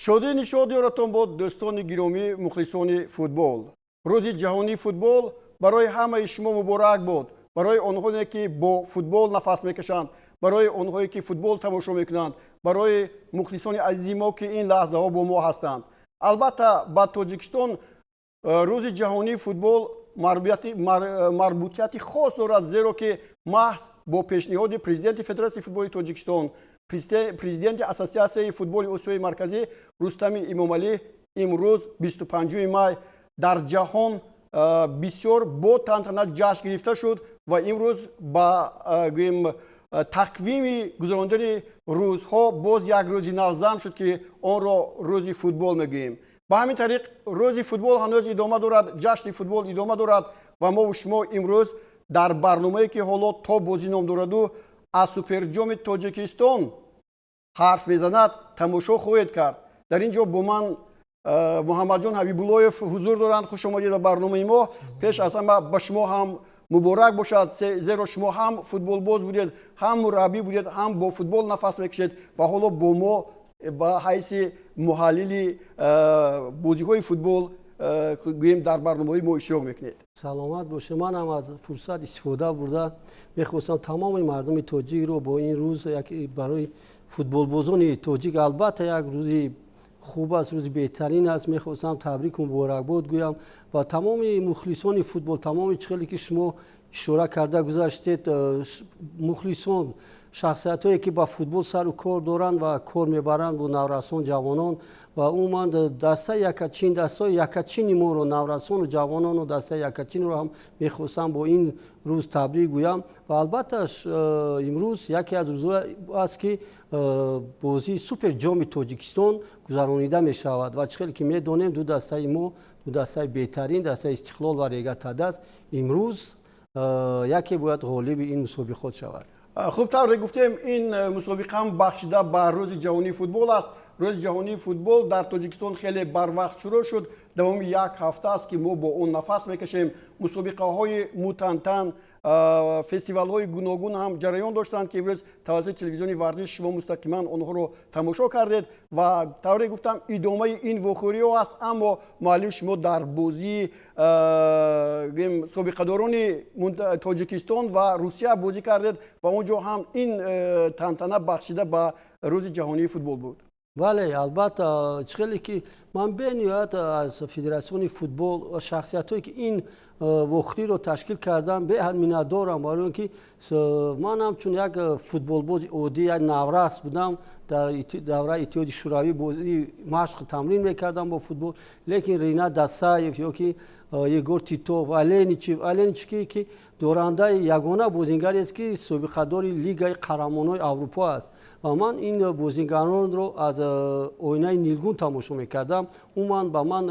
شادی نشاد یارتان باد دوستان گرامی مخلصان فوتبال. روز جهانی فوتبال برای همه شما مبارک باد. برای آنهایی که با فوتبال نفس میکشند، برای آنهایی که فوتبال تماشا میکنند، برای مخلصان عزیز ما که این لحظه ها با ما هستند. البته با تاجیکستان روز جهانی فوتبال مربوطیت خاص دارد، زیرا که محض با پیشنهاد پرزیدنت فدراسیون فوتبال تاجیکستان، پرزیدنت اساسیاسیون فوتبال آسیای مرکزی رستم امامعلی امروز 25 مای در جهان بسیار با تنطنه جشن گرفته شد و امروز با تقویم گذراندن روزها باز یک روز نظم شد که آن را روز فوتبال میگوییم. به همین طریق روز فوتبال هنوز ادامه دارد، جشن فوتبال ادامه دارد و ما و شما امروز در برنامه‌ای که حالا تا بازی نام دارد و از سوپر جام تاجیکستان حرف میزند تماشا خواهید کرد. در اینجا با من محمد جان حبیب‌اللهیف حضور دارند. خوش آمدید در برنامه ما. پیش از همه به شما هم مبارک باشد، زیرا شما هم فوتبال باز بودید، هم مربی بودید، هم با فوتبال نفس میکشید و حالا با ما با حیث محلل بازی‌های فوتبال گوییم در برنامه ما اشتراک میکنید. سلامت باشه. من هم از فرصت استفاده برده میخواستم تمام مردم تاجیک رو با این روز برای فوتبال بازان تاجیک البته یک روزی خوب است، روز بهترین است، میخواستم تبریک و مبارکباد گویم و تمام مخلصان فوتبال، تمام چیزی که شما اشاره کرده گذاشتید، مخلصان شخصیت هایی که با فوتبال سر و کار دارند و کار میبرند با نورسان جوانان و عموما دسته یکچین، دسته یکچین ما رو نورسان و جوانان و دسته یکچین رو هم میخواستم با این روز تبریک گویم و البته امروز یکی از روزها است که بازی سوپر جام تاجیکستان گذرانیده می شود و چخیلی که میدونیم دو دسته ما، دو دسته بهترین، دسته استقلال و ریگا تدست امروز یکی باید غالب این مسابقه خود شود. خوب طور گفتیم این مسابقه هم بخشیده به روز جهانی فوتبال است. روز جهانی فوتبال در تاجیکستان خیلی بر وقت شروع شد. دوام یک هفته است که ما با اون نفس میکشیم. مسابقه های متنوع، فستیوال های گوناگون هم جریان داشتند که امروز توسط تلویزیون ورزش شما مستقیما آنها رو تماشا کردید و طوری گفتم ادامه این وخوری ها است. اما معلوم شما در بازی سابقه‌داران تاجیکستان و روسیه بازی کردید و اونجا هم این تنطنه بخشیده به روز جهانی فوتبال بود. بله، البته چیزی که من بنیاد از فدراسیون فوتبال و شخصیتایی که این وقتی رو تشکیل کردن به هر میندارم، برای اینکه من هم چون یک فوتبال باز عادی یک نورس بودم در دوره اتحاد شوروی بازی مشق تمرین میکردم با فوتبال، لیکن رینا دسایف یا که یگور تیتو و الینیچ که دورنده یگانه بازیگر است که سابقه داری لیگ قهرمانان اروپا است و من این بازیگران رو از آینه نیلگون تماشا میکردم. من با من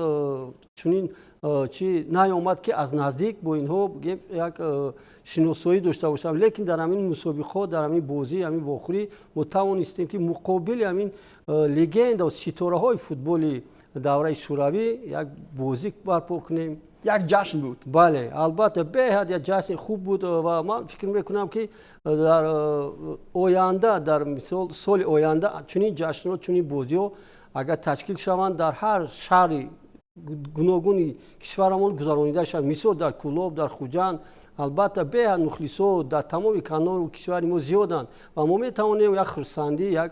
چنین چی نیامد که از نزدیک با اینها یک شناسایی داشته باشم، لیکن در همین مسابقه، در همین بازی، همین واخری ما توانستیم که مقابل همین لگند و ستاره های فوتبال دوره شوروی یک بازی برپا کنیم. یک جشن بود. بله، البته به حد یک جشن خوب بود و من فکر میکنم که در آینده، در مثال سال آینده چنین جشن ها، چنین بازی ها اگر تشکیل شوند در هر شهری گوناگون کشورمان گذرانیده شود، مثال در کلوب، در خوجند، البته به حد مخلصا در تمام کنار و کشور ما زیادند و ما میتوانیم یک خرسندی، یک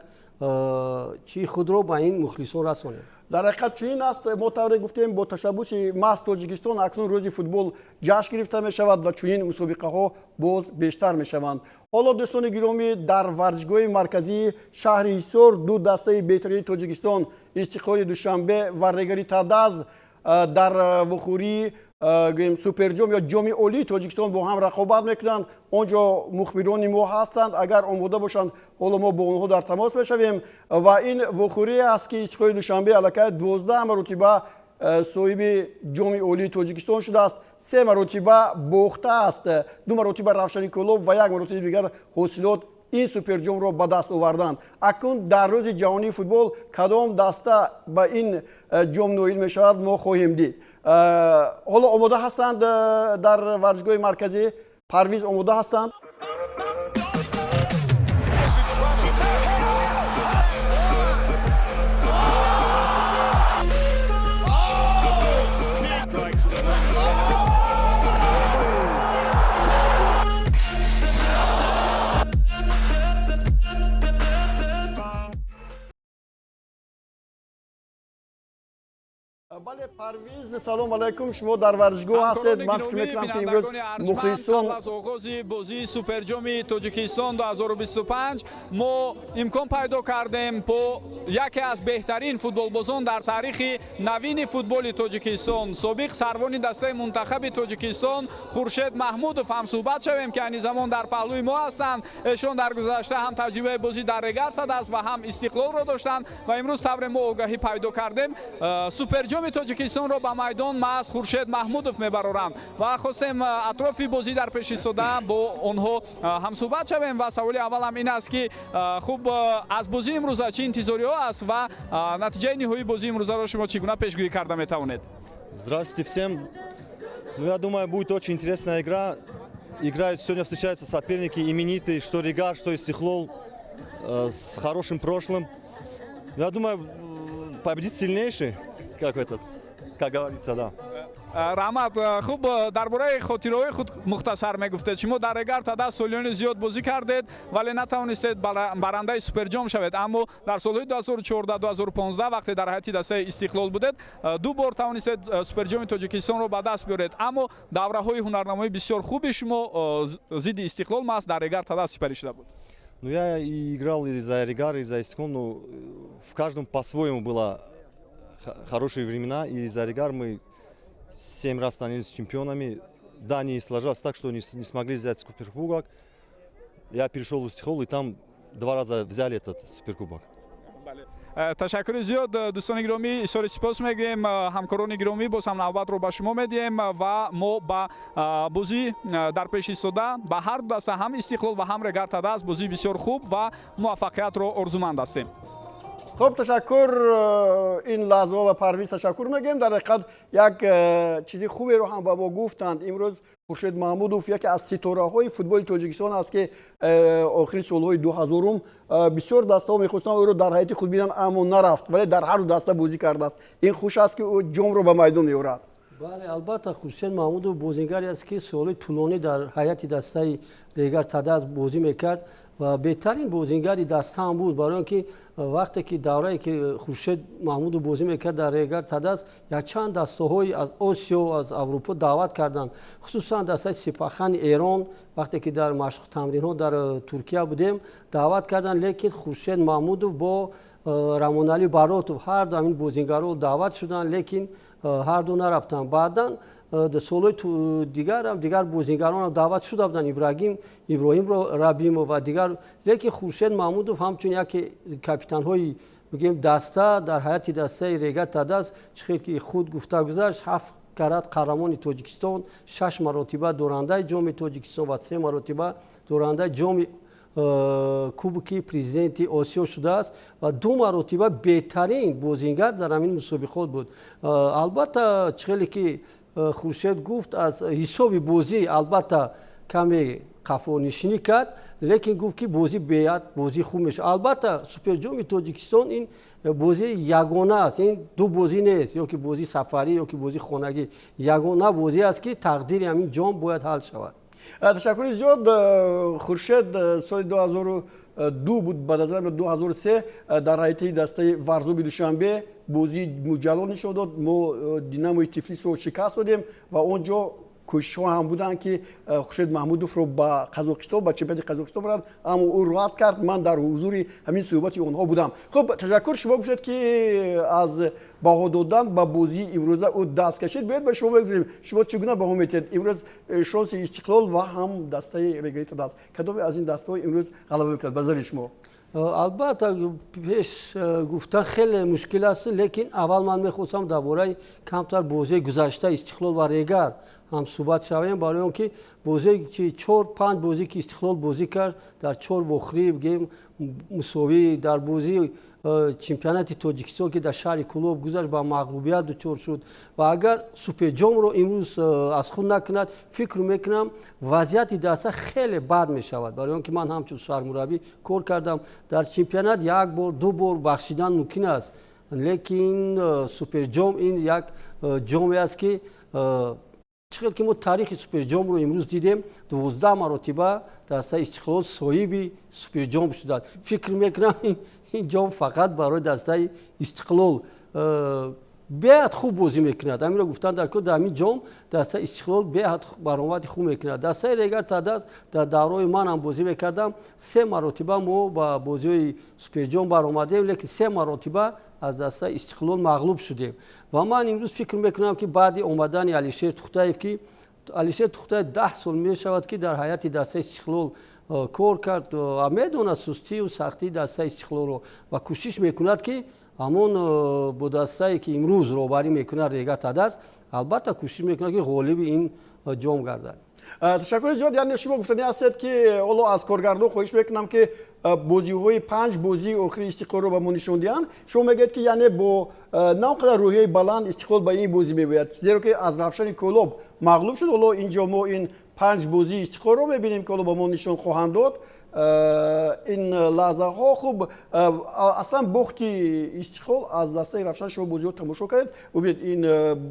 چی خود رو با این مخلصان رسانیم. در حقیقت چنین است. ما طوری گفتیم با تشبوس محض تاجیکستان اکنون روز فوتبال جشن گرفته می شود و چنین مسابقه ها باز بیشتر می شوند. حالا دوستان گرامی، در ورزشگاه مرکزی شهر حصار دو دسته بهترین تاجیکستان، استقلال دوشنبه و ریگا تدز در وخوری سوپر جام یا جام عالی تاجیکستان با هم رقابت میکنند. آنجا مخبران ما هستند، اگر آماده باشند حالا ما با اونها در تماس میشویم و این وخوری است که استقلال دوشنبه الکی 12 مرتبه صاحب جام عالی تاجیکستان شده است، 3 مرتبه باخته است، 2 مرتبه روشنی کلوب و 1 مرتبه دیگر حاصلات این سوپر جام را به دست آوردند. اکنون در روز جهانی فوتبال کدام دسته به این جام نائل می شود ما خواهیم دید. حالا آماده هستند در ورزشگاه مرکزی؟ پرویز آماده هستند؟ بله پرویز سلام علیکم شما در ورزشگاه هستید من فکر میکنم که امروز مخلصان از آغاز بازی سوپر جام تاجیکستان 2025 ما امکان پیدا کردیم با یکی از بهترین فوتبالبازان در تاریخ نوین فوتبال تاجیکستان سابق سروان دسته منتخب تاجیکستان خورشید محمودوف هم صحبت شویم که این زمان در پهلوی ما هستند. ایشون در گذشته هم تجربه بازی در رگارت دست و هم استقلال را داشتند و امروز طور ما آگاهی پیدا کردیم سوپر جام تاجیکستان را به میدان ما از خورشید محمودوف میبرند و خواستیم اطراف بازی در پیش ایستاده با آنها هم صحبت شویم و سوال اول هم این است که خوب از بازی امروز چه انتظاری ها است و نتیجه نهایی بازی امروز را шумо чигуна пешгӯӣ карда метавонед? Здравствуйте всем. Ну, я думаю, будет очень интересная игра. Играют сегодня, встречаются соперники именитые, что Регар, что Истихлол, с хорошим прошлым. Я думаю, победит сильнейший, как говорится, да. раҳмат хуб дар бораи хотираҳои худ мухтасар мегуфтед шумо дар регар тада солиёни зиёд бозӣ кардед вале натавонистед барандаи суперҷом шавед аммо дар солҳои 2014-2015 вақте дар ҳайати дастаи истиқлол будед ду бор тавонистед суперҷоми тоҷикистонро ба даст биёред аммо давраҳои ҳунарнамои бисёр хуби шумо зидди истиқлол маҳз дар регар тада сипарӣ шуда буд. Ну, я и играл и за Регар, и за Истиклол, но в каждом по-своему было хорошие времена, и за Регар мы 7 раз становились чемпионами. Да, не сложилось так, что не смогли взять суперкубок. Я перешел в Истихлол, и там 2 раза взяли этот суперкубок. ташаккури зиёд дӯстони гиромӣ изҳори сипос мегӯем ҳамкорони гиромӣ боз ҳам навбатро ба шумо медиҳем ва мо ба бозӣ дар пеш истода ба ҳар ду даста ҳам истиқлол ва ҳам регар тада аст бозии бисёр хуб ва муваффақиятро орзуманд ҳастем. خب تشکر این لحظه و پرویز تشکر میگیم در حقیقت یک چیزی خوبی رو هم با ما گفتند امروز خورشید محمودوف یکی از ستاره های فوتبال تاجیکستان است که آخرین سالهای 2000 بسیار دسته ها میخواستن او رو در حیات خود بینن اما نرفت ولی در هر دسته بازی کرده است این خوش است که او جام رو به میدان میآورد. بله البته خورشید محمودوف بازیگری است که سالهای طولانی در حیات دسته رگار تداز بازی میکرد و بهترین بازیگری دسته هم بود برای اینکه وقتی که دوره‌ای که خورشید محمودوف بازی میکرد در رگار تداز یک چند دسته‌های از آسیا و از اروپا دعوت کردند خصوصا دسته سپاهان ایران وقتی که در مشق تمرین‌ها در ترکیه بودیم دعوت کردند لیکن خورشید محمودوف با رامونعلی باراتوف هر دو این بازیگرا دعوت شدند لیکن هر دو نرفتند بعداً در سالهای دیگر هم دیگر بازیگران هم دعوت شده بودند ابراهیم ربیمو و دیگر لیکن خورشید محمودوف همچون یک کاپیتان های بگیم دسته در حیات دسته رگار تداز چخیل که خود گفته گذاشت 7 کرات قهرمان تاجیکستان 6 مرتبه دورنده جام تاجیکستان و 3 مرتبه دورنده جام کوبکی پرزیدنت آسیا شده است و 2 مرتبه بهترین بازیگر در همین مسابقات بود. البته چخیلی که خورشید گفت از حساب بازی البته کمی قفانشینی کرد لیکن گفت که بازی بیاد بازی خوب میشه. البته سوپر جام تاجیکستان این بازی یگانه است این دو بازی نیست یا که بازی سفری یا که بازی خانگی یگانه بازی است که تقدیر همین جام باید حل شود. تشکر زیاد خورشید سال 2002 بود بعد از 2003 در حیات دسته ورزوبی دوشنبه بازی مجلل نشد داد ما دیناموی تیفلیس رو شکست دادیم و اونجا کوشش‌ها هم بودن که خورشید محمودوف رو با قزاقستان با چمپیونات قزاقستان برد اما او رد کرد من در حضور همین صحبت اونها بودم. خب تشکر شما گفتید که از بها دادن با بازی امروز او دست کشید باید به شما بگذاریم شما چگونه بها میتید امروز شانس استقلال و هم دسته رگار تداز کدام از این دسته‌ها امروز غلبه می‌کرد بذارید شما البته پیش گفتن خیلی مشکل است لیکن اول من میخواستم درباره کمتر بازی گذشته استقلال و رگار هم صحبت شویم برای اینکه بازی که 4-5 بازی که استقلال بازی کرد در 4 وخری بگیم مساوی در بازی چمپیونات تاجیکستان که در شهر کلوب گذشت با مغلوبیت دچار شد و اگر سوپر جام رو امروز از خود نکند فکر میکنم وضعیت دسته خیلی بد میشود برای اینکه من همچون سرمربی کار کردم در چمپیونات 1 بار 2 بار بخشیدن ممکن است لیکن سوپر جام این یک جامی است که چقدر که ما تاریخ سوپر جام رو امروز دیدیم 12 مرتبه دسته استقلال صاحب سوپر جام شدند فکر میکنم این جام فقط برای دسته استقلال беҳад хуб бозӣ мекунад. Амиро гуфтан дар кӯ дар ҳамин ҷом дастаи Истиқлол беҳад баромади хуб мекунад. Дастаи Регар Таъдаз дар давраи ман ҳам бозӣ мекардам. 3 маротиба мо ба бозиҳои суперҷом баромадем, лекин 3 маротиба аз дастаи Истиқлол мағлуб шудем. Ва ман имрӯз фикр мекунам ки баъди омадани Алишер Тухтаев, ки Алишер Тухтаев 10 сол мешавад ки дар ҳайати дастаи Истиқлол кор кард, медонад сустию сахтии дастаи Истиқлолро ва кӯшиш мекунад ки ҳамон бо дастае ки имрӯз роҳбарӣ мекунад Регар Таъдаз, албатта кӯшиш мекунад ки ғолиби ин ҷом гардад. ташаккури зиёд. Яъне шумо гуфтани ҳастед ки ҳоло аз коргардон хоҳиш мекунам ки бозиҳои 5 бозии охири Истиқлолро ба мо нишон диҳанд. шумо мегӯед ки яъне бо на он қадар рӯҳияи баланд Истиқлол ба ин бозӣ мебояд, зеро ки аз Равшани Кӯлоб мағлуб шуд. ҳоло инҷо мо ин 5 бозии Истиқлолро мебинем ки ҳоло ба мо нишон хоҳанд дод. ин лаҳзаҳо хуб аслан бохти Истиқлол аз дастаи Равшан шумо бозиҳо тамошо кардед. бубинед ин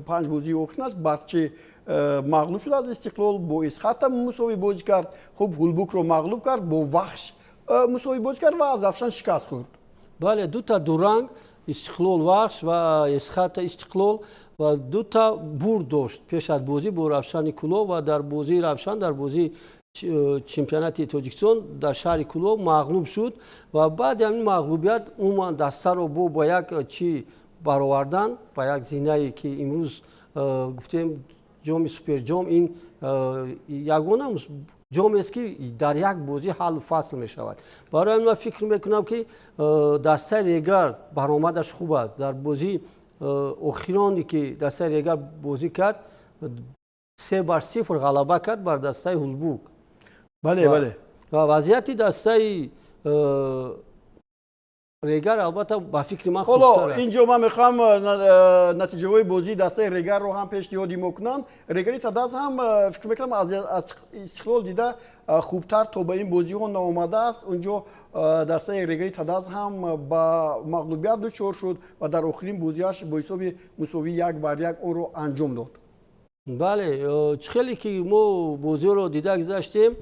5 бозии охир аст. Барчи мағлуб шуд аз Истиқлол, бо Исхата мусови бозӣ кард, хуб Гулбукро мағлуб кард, бо Вахш мусови бозӣ кард ва аз Равшан шикаст хӯрд. бале дута дуранг Истиқлол Вахш ва Исхата Истиқлол ва дута бурд дошт пеш аз бозӣ бо Равшани Кӯлоб ва дар бозии Равшан дар бозии чемпионати Тоҷикистон дар шаҳри Кӯлоб мағлуб шуд ва баъди ҳамин мағлубият умуман дастаро ба як чӣ баровардан, ба як зинае ки имрӯз гуфтем ҷоми суперҷом ин ягона ҷомест ки дар як бозӣ ҳаллу фасл мешавад. барои ҳамин ман фикр мекунам ки дастаи Регар баромадаш хуб аст. дар бозии охироне ки дастаи Регар бозӣ кард 3-0 ғалаба кард бар дастаи Ҳулбук. бале бале. ва вазъияти дастаи Регар албатта ба фикри ман хубтар ҳоло аст. инҷо ман мехоҳам натиҷаҳои бозии дастаи Регарро ҳам пешниҳодӣ мо кунанд. Регари Таъдаз ҳам фикр мекунам аз Истиқлол дида хубтар то ба ин бозиҳо наомадааст. унҷо дастаи Регари Таъдаз ҳам ба мағлубият дучор шуд ва дар охирин бозиаш бо ҳисоби мусовӣ 1-1 онро анҷом дод. бале чӣ хеле ки мо бозиҳоро дида гузаштем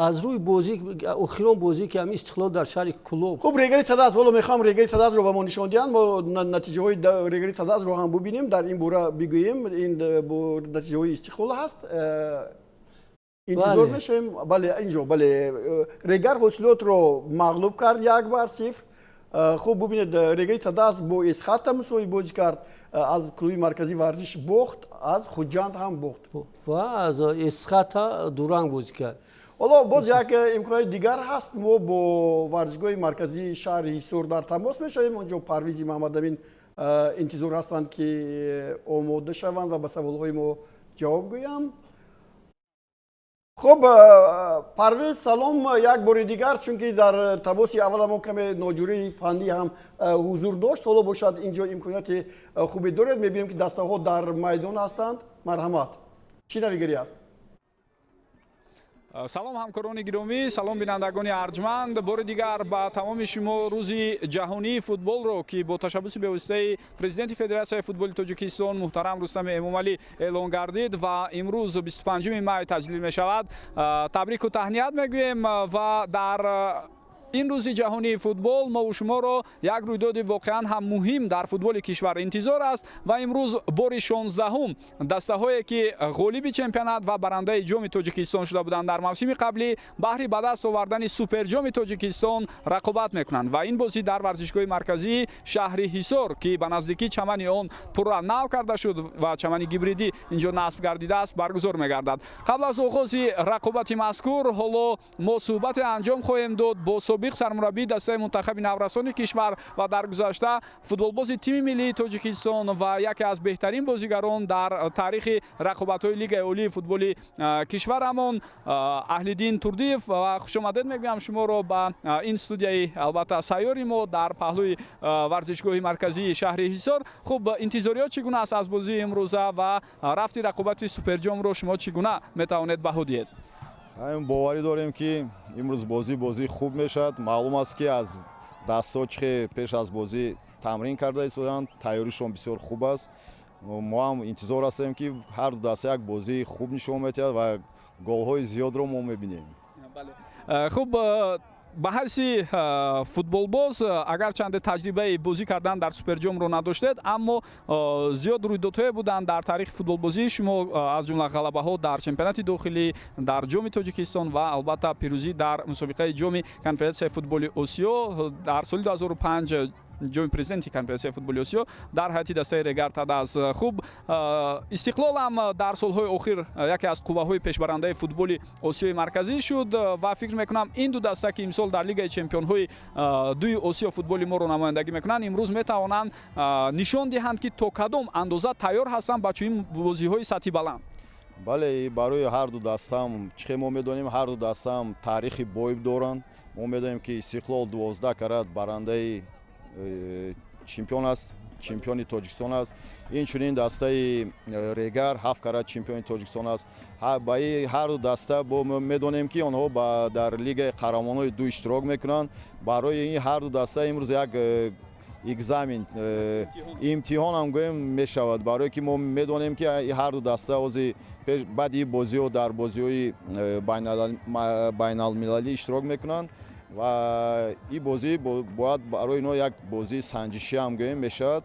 аз рӯи бозӣ охирон бозӣ ки ҳамин Истиқлол дар шаҳри Кӯлоб. хуб Регари Таъдаз, ҳоло мехоҳам Регари Таъдазро ба мо нишон диҳанд. мо натиҷаҳои Регари Таъдазро ҳам бубинем, дар ин бора бигӯем. ин бо натиҷаҳои Истиқлол ҳаст. интизор мешавем. бале инҷо бале Регар ҳосилотро мағлуб кард 1-0. хуб бубинед Регари Таъдаз бо Исхата мусови бозӣ кард, аз клуби марказии варзиш бохт, аз Хуҷанд ҳам бохт ва аз Исхата дуранг бозӣ кард. ҳоло боз як имкони дигар ҳаст. мо бо варзишгоҳи марказии шаҳри Ҳисор дар тамос мешавем. онҷо Парвизи Маҳмадамин интизор ҳастанд ки омода шаванд ва ба саволҳои мо ҷавоб гӯянд. хуб Парвиз, салом як бори дигар, чунки дар тамоси аввал мо каме ноҷурии фанӣ ҳам ҳузур дошт. ҳоло бошад инҷо имконияти хубе доред. мебинем ки дастаҳо дар майдон ҳастанд. марҳамат, чӣ навигарӣ аст? салом ҳамкорони гиромӣ, салом бинандагони арҷманд. бори дигар ба тамоми шумо рӯзи ҷаҳонии футболро ки бо ташаббуси бевоситаи президенти Федератсияи футболи Тоҷикистон муҳтарам Рустами Эмомалӣ эълон гардид ва имрӯз 25 май таҷлил мешавад, табрику таҳният мегӯем ва дар ин рӯзи ҷаҳонии футбол мо шуморо як рӯйдоди воқеан ҳам муҳим дар футболи кишвар интизор аст ва имрӯз бори 16ум дастаҳое ки ғолиби чемпионат ва барандаи ҷоми Тоҷикистон шуда буданд дар мавсими қаблӣ баҳри ба даст овардани суперҷоми Тоҷикистон рақобат мекунанд ва ин бозӣ дар варзишгоҳи марказии шаҳри Ҳисор ки ба наздикӣ чамани он пурра нав карда шуд ва чамани гибридӣ инҷо насб гардидааст баргузор мегардад. қабл аз оғози рақобати мазкур ҳоло мо суҳбате анҷом хоҳем дод бо собиқ сармураббии дастаи мунтахаби наврасони кишвар ва дар гузашта футболбози тими миллии Тоҷикистон ва яке аз беҳтарин бозигарон дар таърихи рақобатҳои лигаи олии футболи кишварамон Аҳлиддин Турдиев ва хушомадед мегӯям шуморо ба ин студияи албатта сайёри мо дар паҳлӯи варзишгоҳи марказии шаҳри Ҳисор. хуб интизориёт чӣ гуна аст аз бозии имрӯза ва рафти рақобати суперҷомро шумо чӣ гуна метавонед баҳо диҳед? боварӣ дорем ки имрӯз бозӣ хуб мешавад. маълум аст ки аз дастҳо чихе пеш аз бозӣ тамрин карда истоданд, тайёришон бисёр хуб аст. мо ҳам интизор ҳастем ки ҳар ду даста як бозии хуб нишон медиҳад ва голҳои зиёдро мо мебинем. хуб ба ҳайси футболбоз агарчанде таҷрибаи бозӣ кардан дар суперҷомро надоштед, аммо зиёд рӯйдодҳое буданд дар тарихи футболбозӣ шумо, аз ҷумла ғалабаҳо дар чемпионати дохилӣ, дар ҷоми Тоҷикистон ва албатта пирӯзӣ дар мусобиқаи ҷоми конференсияи футболи Осиё дар соли 2005 ҷоми президенти конференсияи футболи Осиё дар ҳайати дастаи Регар Тадас. Хуб, Истиқлол ҳам дар солҳои охир яке аз қувваҳои пешбарандаи футболи Осиёи марказӣ шуд ва фикр мекунам ин ду даста ки имсол дар Лигаи чемпионҳои дуи Осиё футболи моро намояндагӣ мекунанд, имрӯз метавонанд нишон диҳанд ки то кадом андоза тайёр ҳастанд ба чунин бозиҳои сатҳи баланд. бале, барои ҳар ду дастам чихе мо медонем, ҳар ду дастам таърихи бой доранд. мо медонем ки Истиқлол 12 карат барандаи чемпион аст, чемпиони Тоҷикистон аст. Инчунин дастаи Регар 7 карат чемпиони Тоҷикистон аст. Ба ҳар ду даста медонем ки онҳо дар Лигаи қаҳрамонои ду иштирок мекунанд. Барои ин ҳар ду даста имрӯз як экзамен, имтиҳон ҳам гӯем мешавад, барое ки мо медонем ки ҳар ду даста баъди бозиҳо дар бозиҳои байналмилалӣ иштирок мекунанд ва ин бозӣ бояд барои инҳо як бозии санҷишӣ ҳам гӯем мешавад.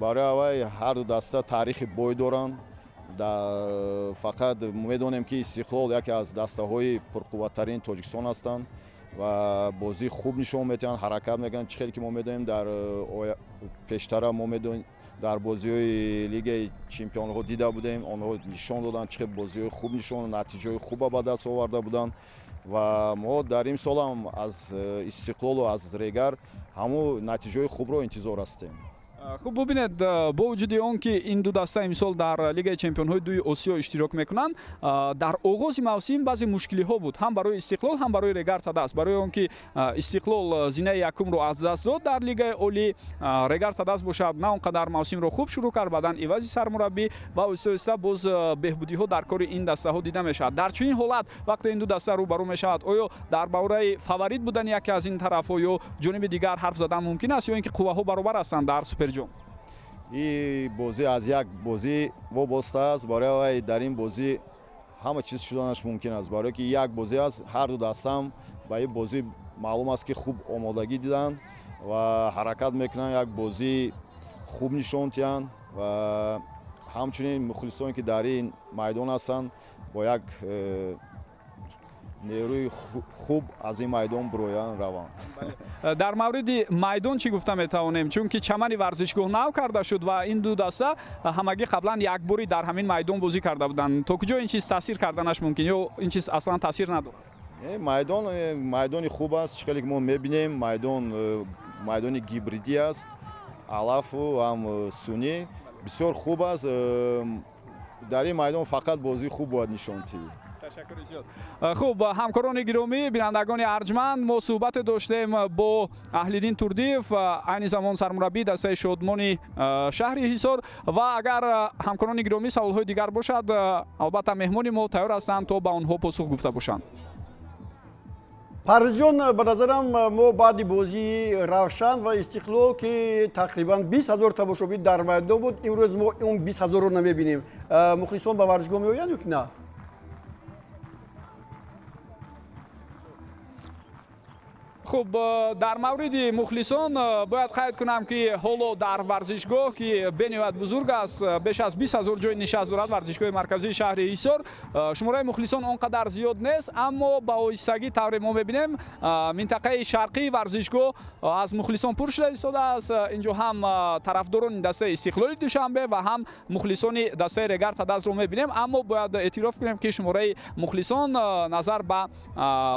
Барои аввал ҳар ду даста таърихи бой доранд. Фақат медонем ки Истиқлол яке аз дастаҳои пурқувваттарини Тоҷикистон ҳастанд ва бозии хуб нишон метиҳанд, ҳаракат мекунанд. Чӣ хеле ки мо медонем дар пештара мо медонем дар бозиҳои Лигаи чемпионҳо дида будем, онҳо нишон доданд чӣ хеле бозиҳои хуб нишон, натиҷаҳои хуба ба даст оварда буданд ва мо дар имсол ҳам аз Истиқлолу аз Регар ҳамун натиҷаҳои хубро интизор ҳастем. Хуб, бубинед, бо вуҷуди он ки ин ду даста имсол дар Лигаи чемпионҳои дуи Осиё иштирок мекунанд, дар оғози мавсим баъзе мушкилиҳо буд, ҳам барои Истиқлол, ҳам барои Регар Тадас. Барои он ки Истиқлол зинаи якумро аз даст дод дар Лигаи олӣ, Регар Тадас бошад на он қадар мавсимро хуб шурӯъ кард, баъдан ивази сармураббӣ ва оҳиста-оҳиста боз беҳбудиҳо дар кори ин дастаҳо дида мешавад. Дар чунин ҳолат вақте ин ду даста рӯбарӯ мешавад, оё дар бораи фаворит будани яке аз ин тарафҳо ё ҷониби дигар ҳарф задан мумкин аст, ё ин ки қувваҳо баробар ҳастанд дар суперҷом? ин бозӣ аз як бозӣ вобаста аст. Барои дар ин бозӣ ҳама чиз шуданаш мумкин аст. Барое ки як бозӣ аст, ҳар ду дастам ба ин бозӣ маълум аст ки хуб омодагӣ диданд ва ҳаракат мекунанд, як бозии хуб нишон диҳанд ва ҳамчунин мухлисоне ки дар ин майдон ҳастанд бо як нерӯи хуб аз ин майдон бироян раванд. Дар мавриди майдон чӣ гуфта метавонем? Чунки чамани варзишгоҳ нав карда шуд ва ин ду даста ҳамагӣ қаблан якбори дар ҳамин майдон бозӣ карда буданд. То куҷо ин чиз таъсир карданаш мумкин ё ин чиз аслан таъсир надорад? Майдони хуб аст. Чӣ хеле ки мо мебинем, майдони гибридӣ аст, алафу ҳам сунӣ бисёр хуб аст. Дар ин майдон фақат бозии хуб бояд нишон диҳад. Хуб, ҳамкорони гиромӣ, бинандагони арҷманд, мо суҳбате доштем бо Аҳлиддин Турдиев, айни замон сармураббии дастаи шодмони шаҳри Ҳисор ва агар ҳамкорони гиромӣ саволҳои дигар бошад, албатта меҳмони мо тайёр ҳастанд то ба онҳо посух гуфта бошанд. Парвизҷон, ба назарам мо баъди бозии Равшан ва Истиқлол ки тақрибан 20 000 тамошобин дар майдон буд, имрӯз мо он 20 000-ро намебинем. Мухлисон ба варзишгоҳ меоянд ё ки на? хуб, дар мавриди мухлисон бояд қайд кунам ки ҳоло дар варзишгоҳ ки бениҳоят бузург аст, беш аз 20 000 ҷои нишаст дорад варзишгоҳи марказии шаҳри Ҳисор. шумораи мухлисон он қадар зиёд нест, аммо ба оҳистагӣ тавре мо мебинем минтақаи шарқии варзишгоҳ аз мухлисон пур шуда истодааст. инҷо ҳам тарафдорони дастаи Истиқлоли Душанбе ва ҳам мухлисони дастаи Регар Тадасро мебинем, аммо бояд эътироф кунем ки шумораи мухлисон назар ба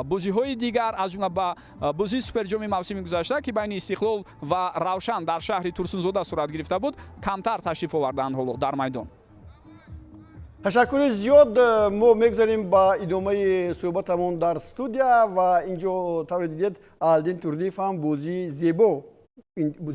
бозиҳои дигар, аз ҷумла ба бозии суперҷоми мавсими гузашта ки байни Истиқлол ва Равшан дар шаҳри Турсунзода сурат гирифта буд, камтар ташриф овардаанд ҳоло дар майдон. ташаккури зиёд. мо мегзарем ба идомаи суҳбатамон дар студия ва инҷо тавре дидед Аҳлиддин Турдиев ҳам бозии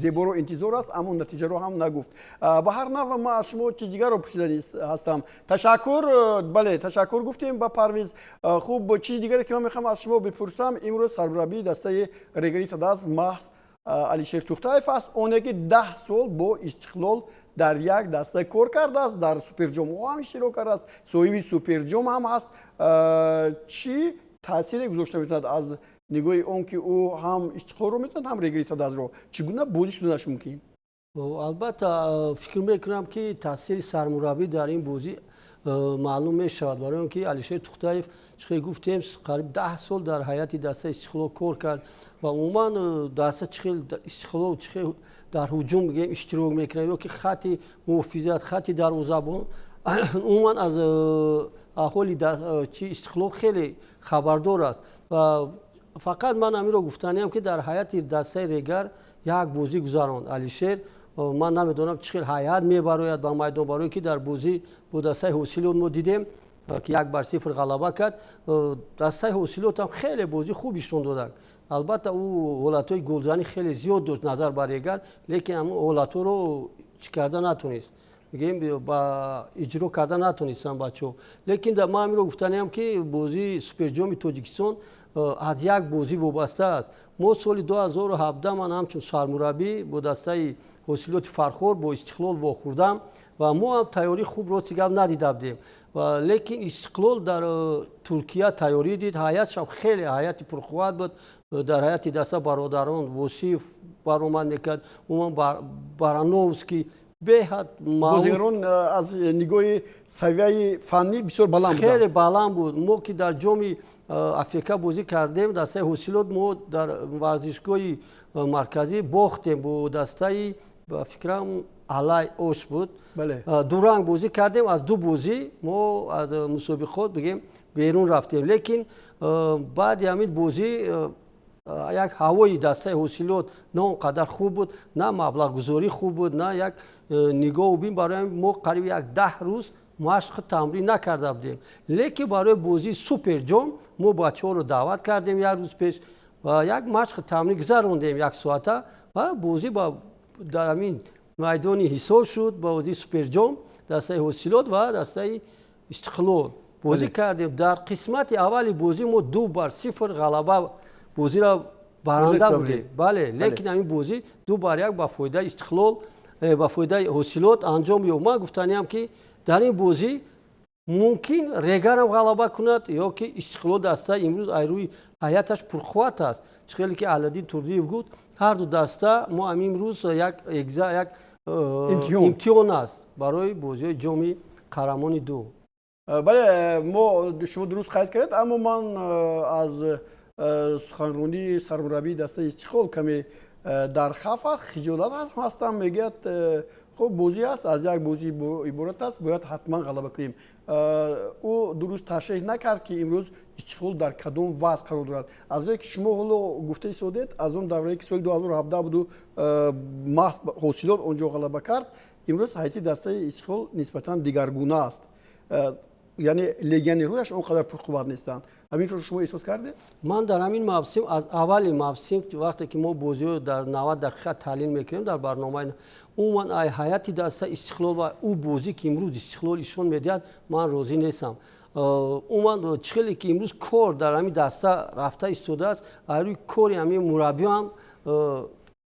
зеборо интизор аст, аммо натиҷаро ҳам нагуфт. ба ҳар нав ман аз шумо чиз дигарро пурсида ҳастам. Ташаккур. Бале, ташаккур гуфтем ба Парвиз. хуб, чизи дигаре ки ман мехоҳам аз шумо бипурсам, имрӯз сармураббии дастаи Регари Тадас маҳз Алишер Тухтаев аст, оне ки 10 сол бо Истиқлол дар як даста кор кардааст, дар суперҷомҳо ҳам иштирок кардааст, соҳиби суперҷом ҳам ҳаст. чӣ таъсире гузошта метавонад аз نگاه اون که او هم استقلال رو میتونه هم رگریت داز رو چگونه بازی شدنش ممکن؟ البته فکر میکنم که تاثیر سرمربی در این بازی معلوم میشود برای اینکه علیشیر توختایف چه گفتیم قریب 10 سال در هیئت دسته استقلال کار کرد و عموما دسته چه استقلال چه در هجوم میگیم اشتراک میکنه یا که خط محافظت خط دروازه‌بان عموما از احوال چی استقلال خیلی خبردار است و فقط من امیر رو گفتنیم که در هیئت دسته ریگر یک بازی گذراند علیشیر من نمیدونم چقدر هیئت میبراید با میدان برای که در بازی با دسته حوصلات ما دیدیم که 1-0 غلبه کرد دسته حوصلات هم خیلی بازی خوب نشون دادن البته او حالتهای گلزنی خیلی زیاد داشت نظر بر ریگر لیکن اما حالتها رو چی کرده نتونست میگیم با اجرا کردن نتونستن بچه‌ها لیکن ما امیر رو گفتنیم که بازی سوپر جام تاجیکستان از یک بازی وابسته است ما سال 2017 من همچون سرمربی با دسته حوصلات فرخور با استقلال واخوردم و ما هم تیاری خوب رو گپ ندیده بودیم و لیکن استقلال در ترکیه تیاری دید هیئتش هم خیلی هیئت پرقوت بود در هیئت دسته برادران وصیف برآمد میکرد عموما برانوفسکی بهت بازیگران از نگاه سویه فنی بسیار بلند بودند خیلی بلند بود ما که در جام افریقا بازی کردیم دسته حوصلات ما در ورزشگاه مرکزی باختیم با دسته فکرم علای اوش بود دو رنگ بازی کردیم از دو بازی ما از مسابقات بگیم بیرون رفتیم لیکن بعد همین بازی یک هوای دسته حوصلات نه اونقدر خوب بود نه مبلغ گذاری خوب بود نه یک نگاه و بین برای ما قریب یک 10 روز مشق تمرین نکرده بودیم لیکن برای بازی سوپر جام ما بچه‌ها رو دعوت کردیم یک روز پیش و یک مشق تمرین گذروندیم 1 ساعته و بازی با در همین میدانی حساب شد با بازی سوپر جام دسته حوصلات و دسته استقلال بازی کردیم در قسمت اول بازی ما 2-0 غلبه بازی را برنده بودیم بله لیکن همین بازی 2-1 با فایده استقلال با فایده حوصلات انجام یافت من گفتنیم که در این بازی ممکن ریگر هم غلبه کند یا که استقلال دسته امروز ایروی هیئتش پرقوت است چخیلی که علادین توردیف گفت هر دو دسته ما امروز یک امتحان است برای بازی جام قهرمانی 2 بله ما شما درست قید کردید اما من از سخنرانی سرمربی دسته استقلال کمی در خفر خجالت هستم میگه خب بازی است از یک بازی عبارت است باید حتما غلبه کنیم او درست تشریح نکرد که امروز استقلال در کدام وضع قرار دارد از وقتی که شما حالا گفته ایستادید از اون دوره که سال 2017 بود و حوصلات اونجا غلبه کرد امروز هیئت دسته استقلال نسبتا دیگرگونه است یعنی لگن رویش اونقدر پرقوت نیستند همین رو شما احساس کردید من در همین موسم از اول موسم وقتی که ما بازی رو در 90 دقیقه تحلیل میکنیم در برنامه عموما هیئت دسته استقلال و او بازی که امروز استقلال ایشون میدهد من راضی نیستم عموما چخیلی که امروز کار در همین دسته رفته ایستاده است روی کار همین مربی هم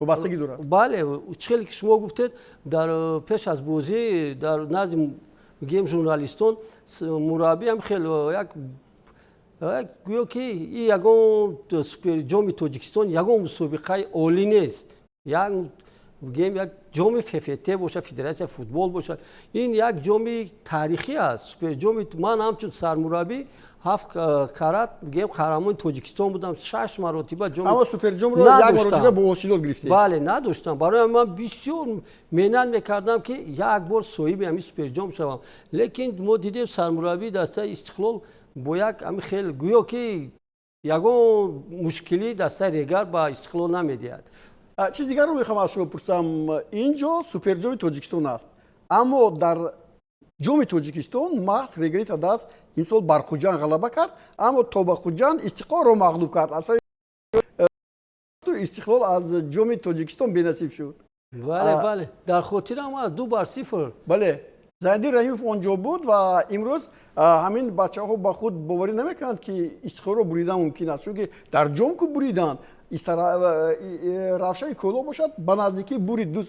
وابستگی دارد بله چخیلی که شما گفتید در پیش از بازی در نزد میگیم ژورنالیستان مربی هم خیلی یک گویا که این یگان سوپر جام تاجیکستان یگان مسابقه عالی نیست یک جام FFT باشه فدراسیون فوتبال باشه این یک جام تاریخی است سوپر جام من همچون سرمربی 7 کرات میگم قهرمان تاجیکستان بودم 6 مرتبه جام اما سوپر جام رو یک مرتبه با حوصلات گرفتید بله نداشتم برای من بسیار محنت میکردم که یک بار صاحب همین سوپر جام شوم لیکن ما دیدیم سرمربی دسته استقلال با یک همین خیلی گویا که یگان مشکلی دسته ریگر با استقلال نمیدهد چیز دیگر رو میخوام از شما پرسم اینجا سوپر جام تاجیکستان است اما در جام تاجیکستان محض ریگریت دست این سال بر خوجان غلبه کرد اما تا به خوجان استقلال رو مغلوب کرد اصلا استقلال از جام تاجیکستان بی‌نصیب شد بله در خاطرم از 2-0 بله زاهدین رحیمов اونجا بود و امروز همین بچه‌ها با خود باوری نمیکنند که استقلال رو بریدن ممکن است چون که در جام که بریدن равшани коло бошад ба наздикӣ бури ду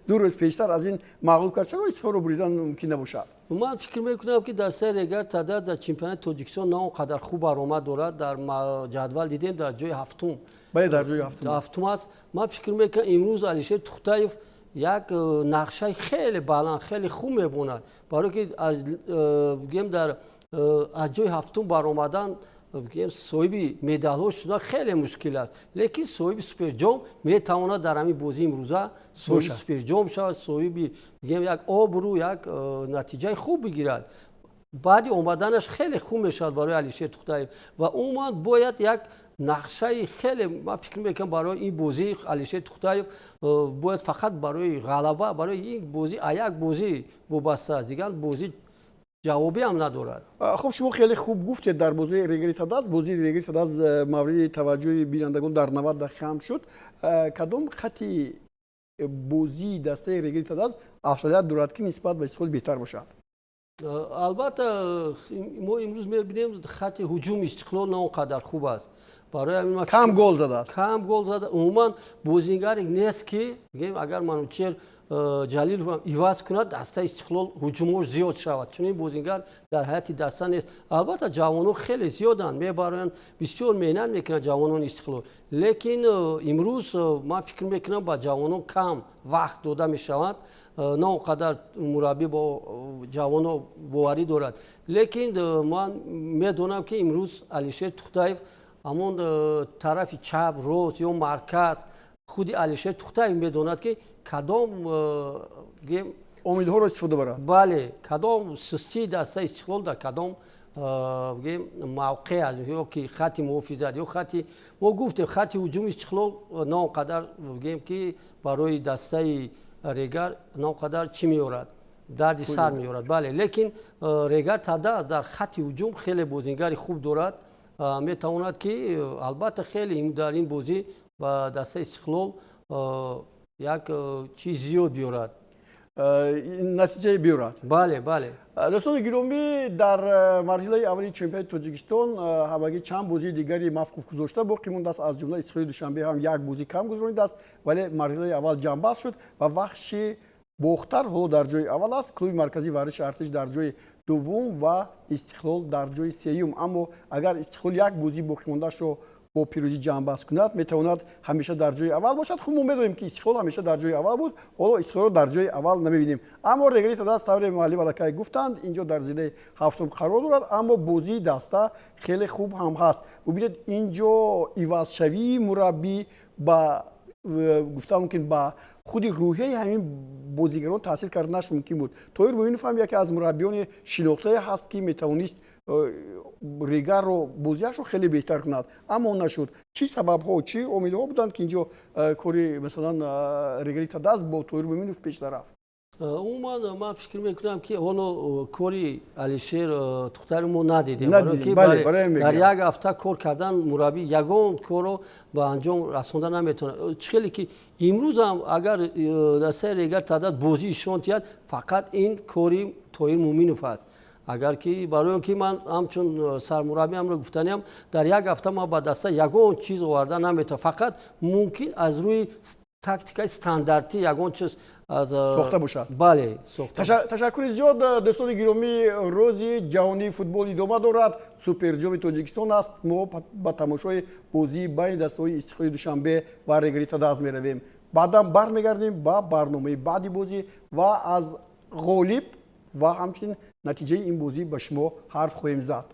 рӯз пештар аз ин мағлуб кард. чаро истиқлолро буридан мумкин набошад? ман фикр мекунам ки дар сари регат таъдад дар чемпионати тоҷикистон на он қадар хуб баромад дорад. дар ҷадвал дидем дар ҷои ҳафтум бале дар ҷои ҳафтум аст. ман фикр мекунам имрӯз Алишер Тухтаев як нақшаи хеле баланд хеле хуб мебонад, барое ки гем дар аз ҷои ҳафтум баромадан соҳиби медалҳо шудан хеле мушкил аст, лекин соҳиби суперҷом метавонад дар ҳамин бозии имрӯза соҳиби суперҷом шавад, соҳиби як обрӯ як натиҷаи хуб бигирад. баъди омаданаш хеле хуб мешавад барои Алишер Тухтаев ва умуман бояд як нақшаи хеле, ман фикр мекунам барои ин бозии Алишер Тухтаев бояд фақат барои ғалаба барои ин бозӣ а як бозӣ вобаста аст, дигар бозӣ ҷавобӣ ҳам надорад. хуб шумо хеле хуб гуфтед дар бозии Регери Тадас. бозии Регери Тадас мавриди таваҷҷӯҳи бинандагон дар 90 дақиқа ҳам шуд. кадом хати бозии дастаи Регери Тадас афзалият дорад ки нисбат ба Истиқлол беҳтар бошад? албатта мо имрӯз мебинем хати ҳуҷуми Истиқлол на он қадар хуб аст. барои ҳамин ман кам гол задааст. кам гол зада. умуман бозингаре нест ки агар Манучер Ҷалиловам иваз кунад дастаи Истиқлол ҳуҷумош зиёд шавад, чун ин бозингар дар ҳайати даста нест. албатта ҷавонон хеле зиёданд, мебароянд, бисёр меҳнат мекунанд ҷавонони Истиқлол, лекин имрӯз ман фикр мекунам ба ҷавонон кам вақт дода мешавад. на он қадар мураббӣ бо ҷавонон боварӣ дорад, лекин ман медонам ки имрӯз Алишер Тухтаев ҳамон тарафи чап рост ё марказ худи Алишер Тухтаев медонад ки кадом омилҳоро истифода барад. бале кадом сустии дастаи Истиқлол дар кадом мавқеъ аст, ё ки хати муҳофизат ё хати мо гуфтем хати ҳуҷуми Истиқлол на он қадар ки барои дастаи Регар на он қадар чӣ меёрад, дарди сар меёрад. бале лекин Регар Тадас дар хати ҳуҷум хеле бозингари хуб дорад, метавонад ки албатта хеле дар ин бозӣ ба дастаи Истиқлол як чиз зиёд биёрад, натиҷае биёрад. бале бале. дӯстони гиромӣ, дар марҳилаи аввали чемпионати Тоҷикистон ҳамагӣ чанд бозии дигари мафқуф гузошта боқӣ мондааст. аз ҷумла Истиқлоли Душанбе ҳам як бозӣ кам гузаронидааст, вале марҳилаи аввал ҷамъбаст шуд ва вахши бохтар ҳоло дар ҷои аввал аст. клуби марказии варзиши артиш дар ҷои дуввум ва Истиқлол дар ҷои сеюм. аммо агар Истиқлол як бозии боқимондаашро бо пирӯзӣ ҷамъбаст кунад, метавонад ҳамеша дар ҷои аввал бошад. хуб мо медонем ки Истиқлол ҳамеша дар ҷои аввал буд, ҳоло Истиқлолро дар ҷои аввал намебинем. аммо Регери Тадас тавре муаллим аллакай гуфтанд инҷо дар зинаи ҳафтум қарор дорад, аммо бозии даста хеле хуб ҳам ҳаст. бубинед инҷо ивазшавии мураббӣ ба гуфтам мумкин ба худи рӯҳияи ҳамин бозигарон таъсир карда наш мумкин буд. Тоҳир Муъинов ҳам яке аз мураббиёни шинохтае ҳаст ки метавонист Регарро бозиашро хеле беҳтар кунад, аммо нашуд. чӣ сабабҳо чӣ омилҳо буданд ки инҷо кори масалан Регери Тадас бо Тоҳир Муъинов пештар рафт? умуман ман фикр мекунам ки ҳоло кори Алишер Тухтаев мо надидем, дар як ҳафта кор кардан мураббӣ ягон корро ба анҷом расонда наметавонад. чӣ хеле ки имрӯз ҳам агар дастаи Регер Тадас бозӣ ишон диҳад, фақат ин кори Тоҳир Муъминов аст. агар ки барои он ки ман ҳамчун сармураббиамро гуфтаниам, дар як ҳафта ман ба даста ягон чиз оварда наметавонам, фақат мумкин аз рӯи тактикаи стандартӣ ягон чиз сохта бошад. бале сохта. ташаккури зиёд дӯстони гиромӣ. рӯзи ҷаҳонии футбол идома дорад. суперҷоми Тоҷикистон аст. мо ба тамошои бозии байни дастаҳои Истиқлоли Душанбе ва Регери Тадас меравем. баъдам бармегардем ба барномаи баъди бозӣ ва аз ғолиб ва ҳамчунин натиҷаи ин бозӣ ба шумо ҳарф хоҳем зад.